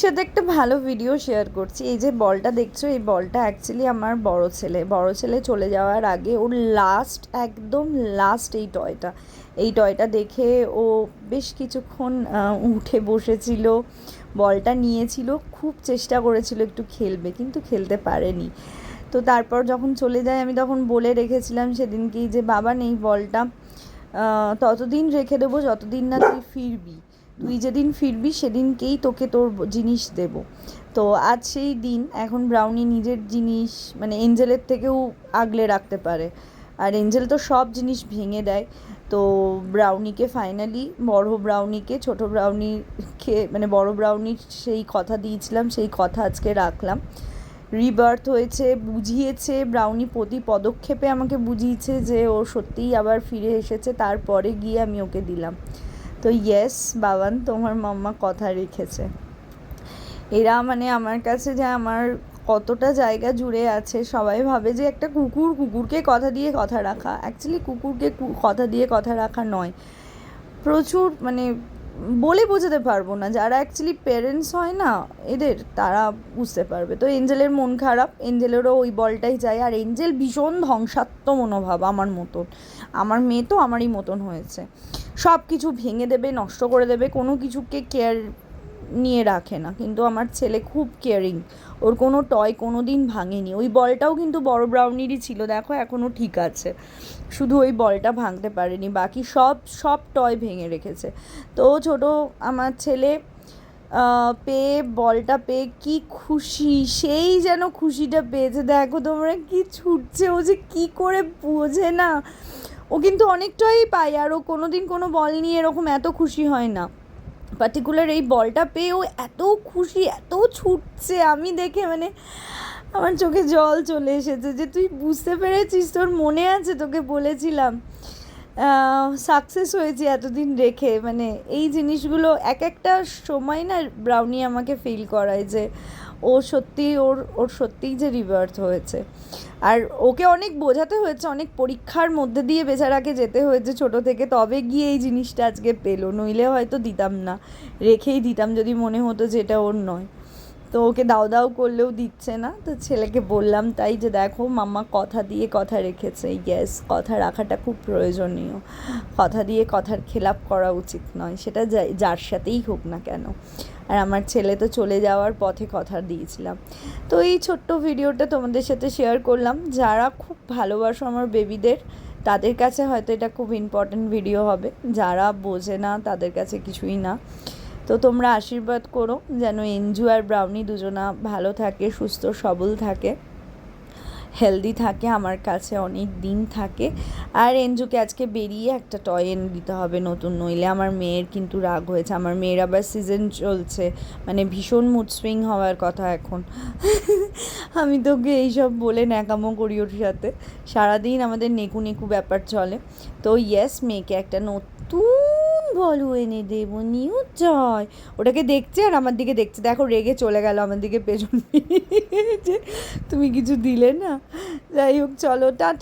সাথে একটা ভালো ভিডিও শেয়ার করছি। এই যে বলটা দেখছো, এই বলটা অ্যাকচুয়ালি আমার বড় ছেলে চলে যাওয়ার আগে ওর একদম লাস্ট এই টয়টা দেখে ও বেশ কিছুক্ষণ উঠে বসেছিল, বলটা নিয়েছিল, খুব চেষ্টা করেছিল একটু খেলবে, কিন্তু খেলতে পারেনি। তো তারপর যখন চলে যায় আমি তখন বলে রেখেছিলাম সেদিনকেই যে বাবা নেই, বলটা ততদিন রেখে দেবো যতদিন না তুই ফিরবি, তুই যেদিন ফিরবি সেদিনকেই তোকে তোর জিনিস দেব। তো আজ সেই দিন। এখন ব্রাউনি নিজের জিনিস মানে এঞ্জেলের থেকেও আগলে রাখতে পারে, আর এঞ্জেল তো সব জিনিস ভেঙে দেয়। তো ব্রাউনিকে ফাইনালি, ছোট ব্রাউনিকে মানে বড় ব্রাউনির সেই কথা দিয়েছিলাম, সেই কথা আজকে রাখলাম। রিবার্থ হয়েছে, বুঝিয়েছে ব্রাউনি, প্রতি পদক্ষেপে আমাকে বুঝিয়েছে যে ও সত্যিই আবার ফিরে এসেছে, তারপরে গিয়ে আমি ওকে দিলাম। তো ইয়েস বাবান, তোমার মাম্মা কথা রেখেছে। এরা মানে আমার কাছে যে আমার কতটা জায়গা জুড়ে আছে। সবাই ভাবে যে একটা কুকুরকে কথা দিয়ে কথা রাখা, অ্যাকচুয়ালি কুকুরকে কথা দিয়ে কথা রাখা নয়, প্রচুর মানে বলে বোঝাতে পারবো না। যারা অ্যাকচুয়ালি পেরেন্টস হয় না এদের, তারা বুঝতে পারবে। তো এঞ্জেলের মন খারাপ, এঞ্জেলেরও ওই বলটাই চাই। আর এঞ্জেল ভীষণ ধ্বংসাত্মক মনোভাব, আমার মতন। আমার মেয়ে তো আমারই মতন হয়েছে, সব কিছু ভেঙে দেবে, নষ্ট করে দেবে, কোনো কিছুকে কেয়ার নিয়ে রাখে না। কিন্তু আমার ছেলে খুব কেয়ারিং, ওর কোনো টয় কোনো দিন ভাঙেনি। ওই বলটাও কিন্তু বড় ব্রাউনিরই ছিল, দেখো এখনও ঠিক আছে, শুধু ওই বলটা ভাঙতে পারেনি, বাকি সব টয় ভেঙে রেখেছে। তো ছোট আমার ছেলে বলটা পেয়ে কি খুশি, সেই যেন খুশিটা পেয়েছে। দেখো তোমরা কি ছুটছে, ও যে কী করে বোঝে না। ও কিন্তু অনেকটাই পায়, আর ও কোনো দিন কোনো বল নিয়ে এরকম এত খুশি হয় না। পার্টিকুলার এই বলটা পেয়ে ও এত খুশি, এত ছুটছে, আমি দেখে মানে আমার চোখে জল চলে এসেছে যে তুই বুঝতে পেরেছিস, তোর মনে আছে তোকে বলেছিলাম সাকসেস হয়েছি এতদিন রেখে। মানে এই জিনিসগুলো এক একটা সময় না ব্রাউনি আমাকে ফিল করায় যে ও সত্যি ওর সত্যিই যে রিবার্থ হয়েছে। আর ওকে অনেক বোঝাতে হয়েছে, অনেক পরীক্ষার মধ্যে দিয়ে বেচারাকে যেতে হয়েছে ছোট থেকে, তবে গিয়ে এই জিনিসটা আজকে পেলো, নইলে হয়তো দিতাম না, রেখেই দিতাম যদি মনে হতো যে এটা ওর নয়। তো ওকে দাও করলেও দিচ্ছে না। তো ছেলেকে বললাম তাই যে দেখো মাম্মা কথা দিয়ে কথা রেখেছে। ইয়েস, কথা রাখাটা খুব প্রয়োজনীয়, কথা দিয়ে কথার খেলাপ করা উচিত নয়, সেটা যার সাথেই হোক না কেন। আর আমার ছেলে তো চলে যাওয়ার পথে কথা দিয়েছিলাম। তো এই ছোট্ট ভিডিওটা তোমাদের সাথে শেয়ার করলাম। যারা খুব ভালোবাসো আমার বেবিদের, তাদের কাছে হয়তো এটা খুব ইম্পর্ট্যান্ট ভিডিও হবে, যারা বোঝে না তাদের কাছে কিছুই না। তো তোমরা আশীর্বাদ করো যেন এঞ্জু আর ব্রাউনি দুজনা ভালো থাকে, সুস্থ সবল থাকে, হেলদি থাকে, আমার কাছে অনেক দিন থাকে। আর এঞ্জুকে আজকে বেরিয়ে একটা টয় এনে দিতে হবে নতুন, নইলে আমার মেয়ের কিন্তু রাগ হয়েছে। আমার মেয়ের আবার সিজন চলছে, মানে ভীষণ মুড সুইং হওয়ার কথা এখন। আমি তোকে এইসব বলে ন্যাকামো করি ওর সাথে, সারাদিন আমাদের নেকু ব্যাপার চলে। তো ইয়েস, মেয়েকে একটা নতুন বলু এনে দেবো, নিউ জয়। ওটাকে দেখছে আর আমার দিকে দেখছে, দেখো রেগে চলে গেল আমার দিকে পেছন যে তুমি কিছু দিলে না। যাই হোক, চলো টাটা।